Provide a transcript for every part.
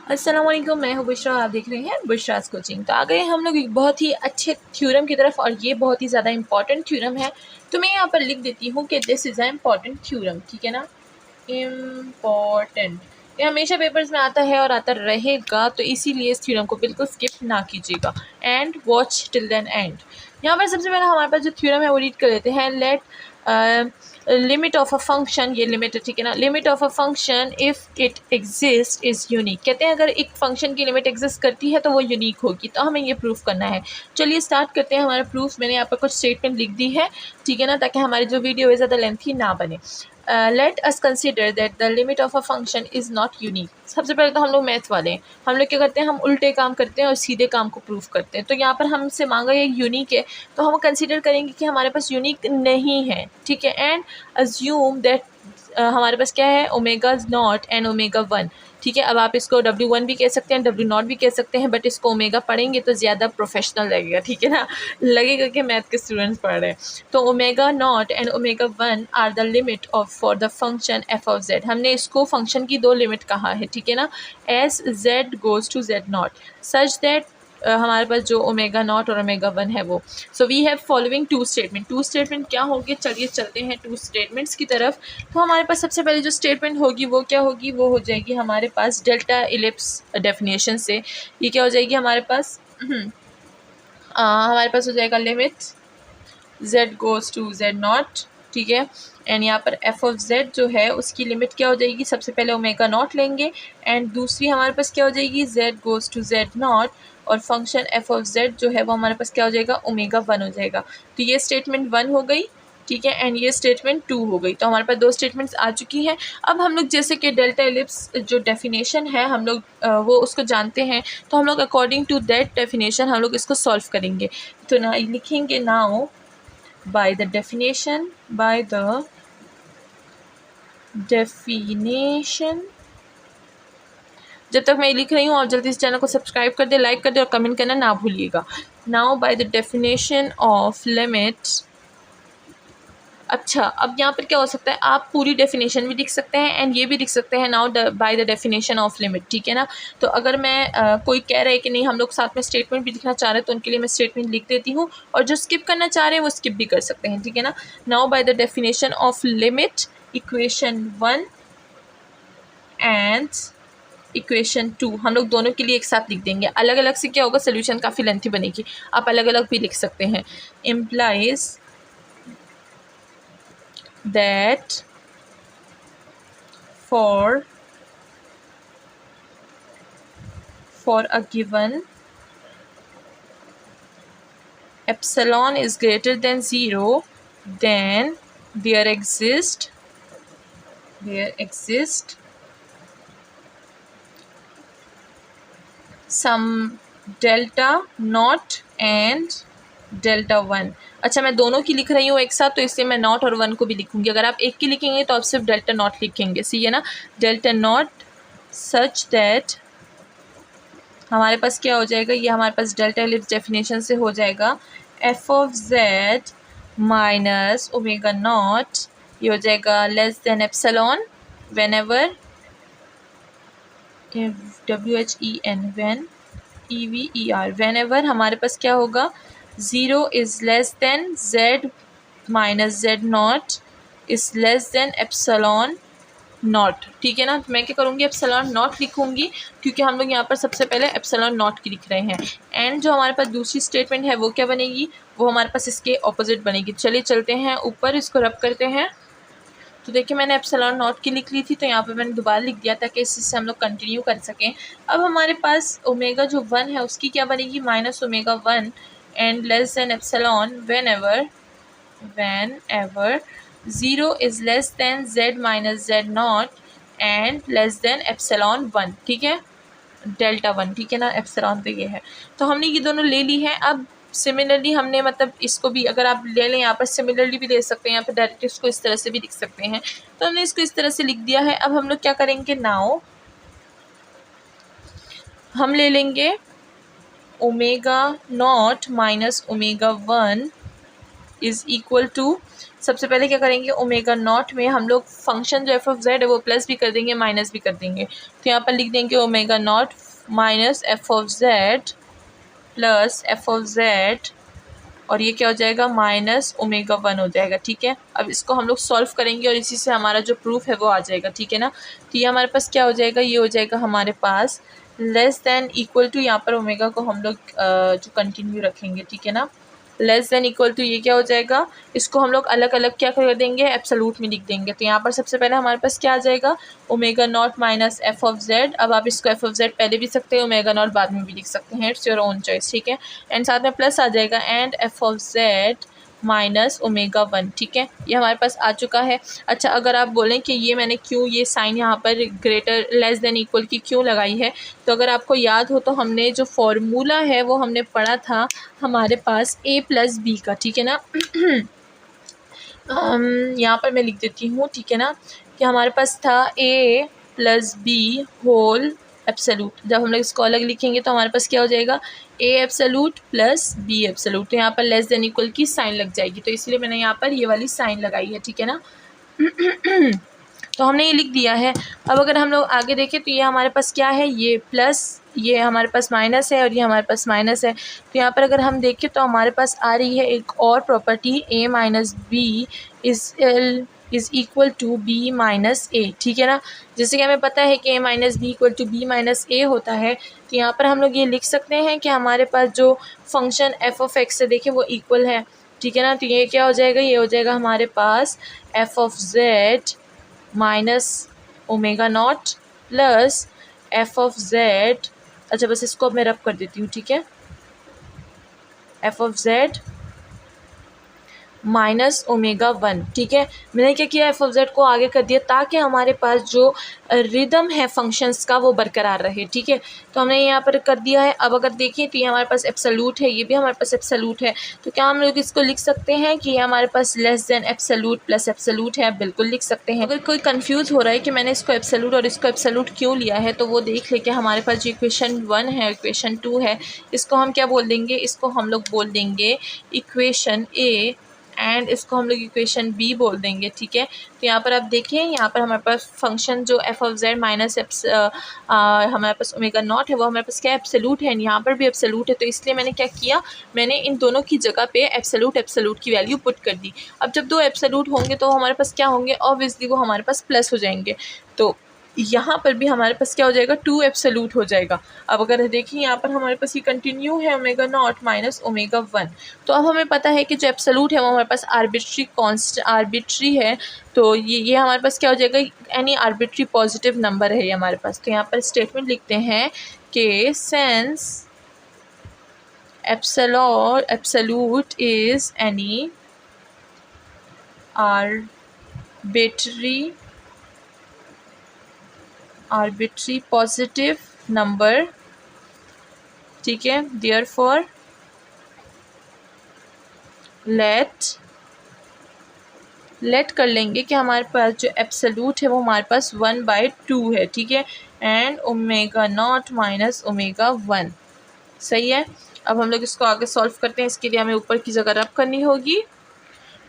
अस्सलाम वालेकुम, मैं हूँ बुशरा। आप देख रहे हैं बुशराज कोचिंग। तो आ गए हम लोग एक बहुत ही अच्छे थ्योरम की तरफ, और ये बहुत ही ज़्यादा इंपॉर्टेंट थ्योरम है। तो मैं यहाँ पर लिख देती हूँ कि this is a important theorem, ठीक है ना। इम्पॉर्टेंट, ये हमेशा पेपर्स में आता है और आता रहेगा, तो इसीलिए इस थ्योरम को बिल्कुल स्किप ना कीजिएगा and watch till then end. यहाँ पर सबसे पहले हमारे पास जो थ्योरम है वो रीड कर लेते हैं। Let limit of a function, ये लिमिट है, ठीक है ना। Limit of a function if it exist is unique. कहते हैं अगर एक फंक्शन की लिमिट एग्जिस्ट करती है तो वो यूनिक होगी, तो हमें ये प्रूफ करना है। चलिए स्टार्ट करते हैं हमारा प्रूफ। मैंने यहाँ पर कुछ स्टेटमेंट लिख दी है, ठीक है ना, ताकि हमारी जो वीडियो है ज़्यादा लेंथी ना बने। Let us consider that the limit of a function is not unique. सबसे पहले तो हम लोग मैथ वाले हैं, हम लोग क्या करते हैं, हम उल्टे काम करते हैं और सीधे काम को प्रूफ करते हैं। तो यहाँ पर हमसे मांगा ये यूनिक है, तो हम कंसिडर करेंगे कि हमारे पास यूनिक नहीं है, ठीक है। एंड अज्यूम दैट हमारे पास क्या है, omega naught and omega one, ठीक है। अब आप इसको W1 भी कह सकते हैं, W0 भी कह सकते हैं, बट इसको ओमेगा पढ़ेंगे तो ज़्यादा प्रोफेशनल लगेगा, ठीक है ना, लगेगा कि मैथ के स्टूडेंट्स पढ़ रहे हैं। तो omega naught and omega one are the limit of for the function F of Z. हमने इसको फंक्शन की दो लिमिट कहा है, ठीक है ना, as Z goes to Z naught, such that हमारे पास जो ओमेगा नॉट और ओमेगा वन है वो। So we have following two statement. Two statement क्या होगी, चलिए चलते हैं टू स्टेटमेंट्स की तरफ। तो हमारे पास सबसे पहले जो स्टेटमेंट होगी वो क्या होगी, वो हो जाएगी हमारे पास डेल्टा इलिप्स डेफिनेशन से। ये क्या हो जाएगी हमारे पास, हमारे पास हो जाएगा limit z goes to z naught, ठीक है। एंड यहाँ पर f ऑफ z जो है उसकी लिमिट क्या हो जाएगी, सबसे पहले ओमेगा नॉट लेंगे, एंड दूसरी हमारे पास क्या हो जाएगी, z goes to z naught, और फंक्शन f ऑफ z जो है वो हमारे पास क्या हो जाएगा, ओमेगा वन हो जाएगा। तो ये स्टेटमेंट वन हो गई, ठीक है, एंड ये स्टेटमेंट टू हो गई। तो हमारे पास दो स्टेटमेंट्स आ चुकी हैं। अब हम लोग जैसे कि डेल्टा इलिप्स जो डेफिनेशन है हम लोग वो उसको जानते हैं, तो हम लोग अकॉर्डिंग टू दैट डेफिनेशन हम लोग इसको सॉल्व करेंगे। तो ना लिखेंगे नाउ by the definition जब तक मैं लिख रही हूँ आप जल्दी से चैनल को सब्सक्राइब कर दे, लाइक कर दे और कमेंट करना ना भूलिएगा। Now by the definition of limit. अच्छा, अब यहाँ पर क्या हो सकता है, आप पूरी डेफिनेशन भी लिख सकते हैं एंड ये भी लिख सकते हैं now by the definition of limit, ठीक है ना। तो अगर मैं कोई कह रहा है कि नहीं हम लोग साथ में स्टेटमेंट भी लिखना चाह रहे हैं, तो उनके लिए मैं स्टेटमेंट लिख देती हूँ, और जो स्किप करना चाह रहे हैं वो स्किप भी कर सकते हैं, ठीक है ना। Now by the definition of limit, equation one and equation two हम लोग दोनों के लिए एक साथ लिख देंगे। अलग अलग से क्या होगा, सोल्यूशन काफ़ी लेंथी बनेगी, आप अलग अलग भी लिख सकते हैं। Implies that for a given epsilon is greater than 0, then there exist some delta naught and delta one. अच्छा, मैं दोनों की लिख रही हूँ एक साथ, तो इसलिए मैं नॉट और वन को भी लिखूंगी। अगर आप एक की लिखेंगे तो आप सिर्फ डेल्टा नॉट लिखेंगे, सी है ना, डेल्टा नॉट सच दैट हमारे पास क्या हो जाएगा, ये हमारे पास डेल्टा इलिप्स डेफिनेशन से हो जाएगा F of Z minus omega not, ये हो जाएगा less than epsilon whenever WHEN when EVER whenever हमारे पास क्या होगा, 0 is less than z minus z not is less than epsilon not, ठीक है ना। तो मैं क्या करूँगी, एप्सिलॉन नॉट लिखूँगी, क्योंकि हम लोग यहाँ पर सबसे पहले एप्सिलॉन नॉट की लिख रहे हैं। एंड जो हमारे पास दूसरी स्टेटमेंट है वो क्या बनेगी, वो हमारे पास इसके ऑपोजिट बनेगी। चलिए चलते हैं ऊपर, इसको रब करते हैं। तो देखिए मैंने एप्सिलॉन नॉट की लिख ली थी, तो यहाँ पे मैंने दोबारा लिख दिया ताकि इससे हम लोग कंटिन्यू कर सकें। अब हमारे पास ओमेगा जो वन है उसकी क्या बनेगी, minus omega one and less then epsilon whenever 0 is less than z minus z not and less then epsilon one, ठीक है, डेल्टा वन, ठीक है ना। एप्सिलॉन तो ये है, तो हमने ये दोनों ले ली है। अब सिमिलरली हमने मतलब इसको भी अगर आप ले लें, यहाँ पर सिमिलरली भी ले सकते हैं, यहाँ पर डायरेक्ट इसको इस तरह से भी लिख सकते हैं। तो हमने इसको इस तरह से लिख दिया है। अब हम लोग क्या करेंगे, नाउ हम ले लेंगे omega naught minus omega one is equal to सबसे पहले क्या करेंगे, ओमेगा नॉट में हम लोग फंक्शन जो एफ ऑफ जेड है वो प्लस भी कर देंगे माइनस भी कर देंगे। तो यहाँ पर लिख देंगे omega naught minus F of Z plus F of Z, और ये क्या हो जाएगा, माइनस ओमेगा 1 हो जाएगा। ठीक है, अब इसको हम लोग सॉल्व करेंगे और इसी से हमारा जो प्रूफ है वो आ जाएगा। ठीक है ना, तो ये हमारे पास क्या हो जाएगा, ये हो जाएगा हमारे पास लेस देन इक्वल टू, यहाँ पर ओमेगा को हम लोग जो कंटिन्यू रखेंगे। ठीक है ना, लेस देन इक्वल टू ये क्या हो जाएगा, इसको हम लोग अलग अलग क्या कर देंगे, एब्सोल्यूट में लिख देंगे। तो यहाँ पर सबसे पहले हमारे पास क्या आ जाएगा, omega naught minus F of Z. अब आप इसको एफ ऑफ जेड पहले भी सकते हैं, ओमेगा नॉट बाद में भी लिख सकते हैं, इट्स योर ओन चॉइस। ठीक है, एंड साथ में प्लस आ जाएगा and F of Z minus omega 1। ठीक है, ये हमारे पास आ चुका है। अच्छा, अगर आप बोलें कि ये मैंने क्यों ये साइन यहाँ पर ग्रेटर लेस देन इक्वल की क्यों लगाई है, तो अगर आपको याद हो तो हमने जो फॉर्मूला है वो हमने पढ़ा था हमारे पास a प्लस बी का। ठीक है ना, यहाँ पर मैं लिख देती हूँ। ठीक है ना, कि हमारे पास था a plus b whole absolute. जब हम लोग इसको अलग लिखेंगे तो हमारे पास क्या हो जाएगा, a absolute plus b absolute. तो यहाँ पर लेस देन इक्वल की साइन लग जाएगी, तो इसलिए मैंने यहाँ पर ये वाली साइन लगाई है। ठीक है ना, तो हमने ये लिख दिया है। अब अगर हम लोग आगे देखें तो ये हमारे पास क्या है, ये प्लस, ये हमारे पास माइनस है और ये हमारे पास माइनस है। तो यहाँ पर अगर हम देखें तो हमारे पास आ रही है एक और property, a minus b is equal to b minus a. ठीक है ना, जैसे कि हमें पता है कि a minus b equal to b minus a होता है, तो यहाँ पर हम लोग ये लिख सकते हैं कि हमारे पास जो फंक्शन f ऑफ x से देखें वो इक्वल है। ठीक है ना, तो ये क्या हो जाएगा, ये हो जाएगा हमारे पास f of z minus omega not plus F of Z. अच्छा, बस इसको अब मैं रब कर देती हूँ। ठीक है, F of Z minus omega 1। ठीक है, मैंने क्या किया, एफ ऑफ जेड को आगे कर दिया ताकि हमारे पास जो रिदम है फंक्शंस का वो बरकरार रहे। ठीक है, तो हमने यहाँ पर कर दिया है। अब अगर देखें तो ये हमारे पास एब्सोल्यूट है, ये भी हमारे पास एब्सोल्यूट है, तो क्या हम लोग इसको लिख सकते हैं कि ये हमारे पास less than absolute plus absolute है, बिल्कुल लिख सकते हैं। अगर कोई कंफ्यूज हो रहा है कि मैंने इसको एब्सोल्यूट और इसको एब्सोल्यूट क्यों लिया है, तो वो देख ले कि हमारे पास जो इक्वेशन 1 है, इक्वेशन 2 है, इसको हम क्या बोल देंगे, इसको हम लोग बोल देंगे इक्वेशन ए एंड इसको हम लोग इक्वेशन बी बोल देंगे। ठीक है, तो यहाँ पर आप देखिए, यहाँ पर हमारे पास फंक्शन जो एफ ऑफ जेड माइनस हमारे पास ओमेगा नॉट है वो हमारे पास क्या एब्सोल्यूट है, यहाँ पर भी एब्सोल्यूट है। तो इसलिए मैंने क्या किया, मैंने इन दोनों की जगह पे एब्सोल्यूट की वैल्यू पुट कर दी। अब जब दो एब्सोल्यूट होंगे तो हमारे पास क्या होंगे, ऑब्वियसली वो हमारे पास प्लस हो जाएंगे। तो यहाँ पर भी हमारे पास क्या हो जाएगा, 2 एब्सोल्यूट हो जाएगा। अब अगर देखें यहाँ पर हमारे पास ये कंटिन्यू है ओमेगा नॉट माइनस ओमेगा 1। तो अब हमें पता है कि जो एब्सोल्यूट है वो हमारे पास आर्बिट्री है। तो ये हमारे पास क्या हो जाएगा, एनी आर्बिट्री पॉजिटिव नंबर है ये हमारे पास। तो यहाँ पर स्टेटमेंट लिखते हैं कि sense absolute is any arbitrary positive number. ठीक है, देयरफॉर लेट कर लेंगे कि हमारे पास जो एब्सोल्यूट है वो हमारे पास 1/2 है। ठीक है, and omega naught minus omega 1। सही है, अब हम लोग इसको आगे सॉल्व करते हैं। इसके लिए हमें ऊपर की जगह रब करनी होगी।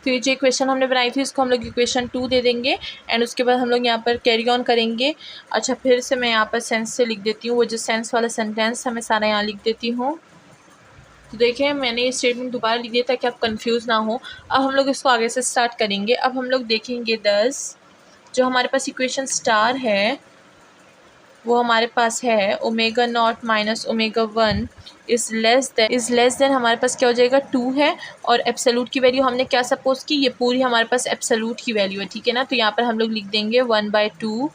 तो ये जो इक्वेशन हमने बनाई थी इसको हम लोग इक्वेशन 2 दे देंगे एंड उसके बाद हम लोग यहाँ पर कैरी ऑन करेंगे। अच्छा, फिर से मैं यहाँ पर सेंस से लिख देती हूँ, वो जो सेंस वाला सेंटेंस है मैं सारा यहाँ लिख देती हूँ। तो देखिए, मैंने ये स्टेटमेंट दोबारा लिख दिया ताकि आप कंफ्यूज ना हो। अब हम लोग इसको आगे से स्टार्ट करेंगे। अब हम लोग देखेंगे 10 जो हमारे पास इक्वेशन स्टार है वो हमारे पास है omega naught minus omega 1 is less than हमारे पास क्या हो जाएगा, 2 है। और एब्सोल्यूट की वैल्यू हमने क्या सपोज की, ये पूरी हमारे पास एब्सोल्यूट की वैल्यू है। ठीक है ना, तो यहाँ पर हम लोग लिख देंगे 1/2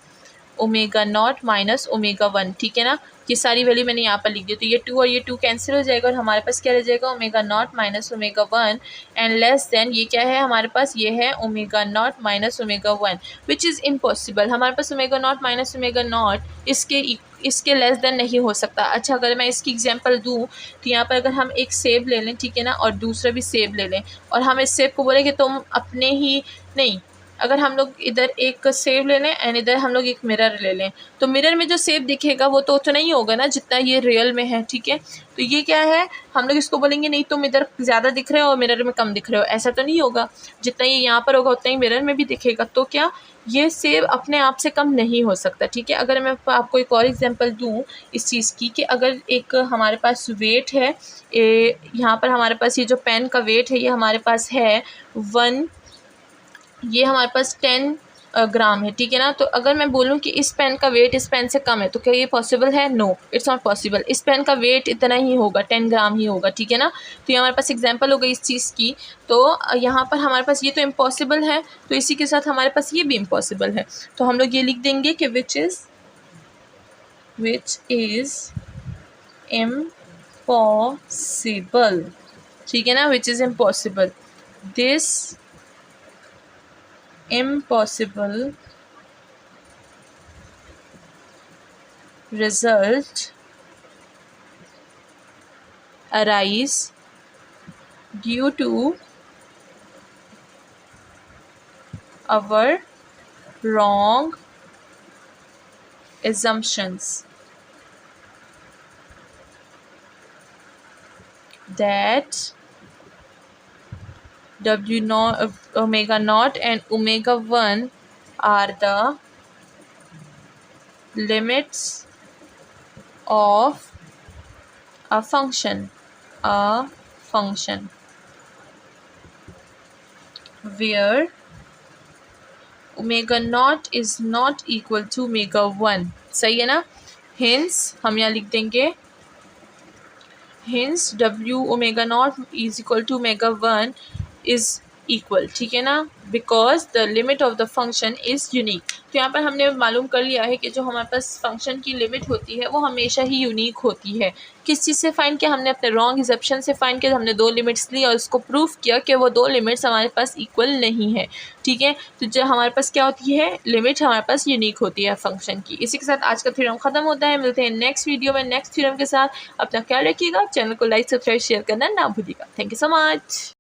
ओमेगा नॉट माइनस ओमेगा 1। ठीक है ना, ये सारी वैल्यू मैंने यहाँ पर लिख दी। तो ये 2 और ये 2 कैंसिल हो जाएगा और हमारे पास क्या रह जाएगा, omega naught minus omega 1 and less than ये क्या है हमारे पास, ये है omega naught minus omega 1 which is impossible. हमारे पास omega naught minus omega naught इसके लेस देन नहीं हो सकता। अच्छा, अगर मैं इसकी एग्जांपल दूं तो यहाँ पर अगर हम एक सेब ले लें, ठीक है ना, और दूसरा भी सेब ले लें और हम इस सेब को बोले कि तुम अपने ही नहीं, अगर हम लोग इधर एक सेब ले लें एंड इधर हम लोग एक मिरर ले लें, तो मिरर में जो सेब दिखेगा वो तो उतना ही होगा ना जितना ये रियल में है, ठीक है। तो ये क्या है, हम लोग इसको बोलेंगे नहीं तुम इधर ज़्यादा दिख रहे हो और मिरर में कम दिख रहे हो, ऐसा तो नहीं होगा। जितना ये यहाँ पर होगा उतना ही मिरर में भी दिखेगा। तो क्या ये सेब अपने आप से कम नहीं हो सकता, ठीक है। अगर मैं आपको एक और एग्जांपल दूँ इस चीज़ की, कि अगर एक हमारे पास वेट है, यहाँ पर हमारे पास ये जो पेन का वेट है ये हमारे पास है 1, ये हमारे पास 10 ग्राम है, ठीक है ना। तो अगर मैं बोलूँ कि इस पेन का वेट इस पेन से कम है, तो क्या ये पॉसिबल है? No, it's not possible. इस पेन का वेट इतना ही होगा, 10 ग्राम ही होगा, ठीक है ना। तो ये हमारे पास एग्जांपल हो गई इस चीज़ की। तो यहाँ पर हमारे पास ये तो इम्पॉसिबल है, तो इसी के साथ हमारे पास ये भी इम्पॉसिबल है। तो हम लोग ये लिख देंगे कि विच इज़ इम्पॉसिबल, ठीक है ना, विच is impossible. This impossible result arise due to our wrong assumptions that W naught, omega naught and omega 1 are the limits of a function where omega naught is not equal to omega 1, सही है ना। Hence हम यहाँ लिख देंगे hence W omega naught is equal to omega 1 is equal, ठीक है ना, because the limit of the function is unique. तो यहाँ पर हमने मालूम कर लिया है कि जो हमारे पास फंक्शन की लिमिट होती है वो हमेशा ही यूनिक होती है। किस चीज़ से फाइंड किया? हमने अपने रॉन्ग एजम्पशन से फाइंड किया। हमने 2 लिमिट्स ली और उसको प्रूफ किया कि वो 2 लिमिट्स हमारे पास इक्वल नहीं है, ठीक है। तो जो हमारे पास क्या होती है, लिमिट हमारे पास यूनिक होती है फंक्शन की। इसी के साथ आज का थ्योरम ख़त्म होता है। मिलते हैं नेक्स्ट वीडियो में नेक्स्ट थ्योरम के साथ। अपना ख्याल रखिएगा, चैनल को लाइक सब्सक्राइब शेयर करना ना भूलिएगा। Thank you so much.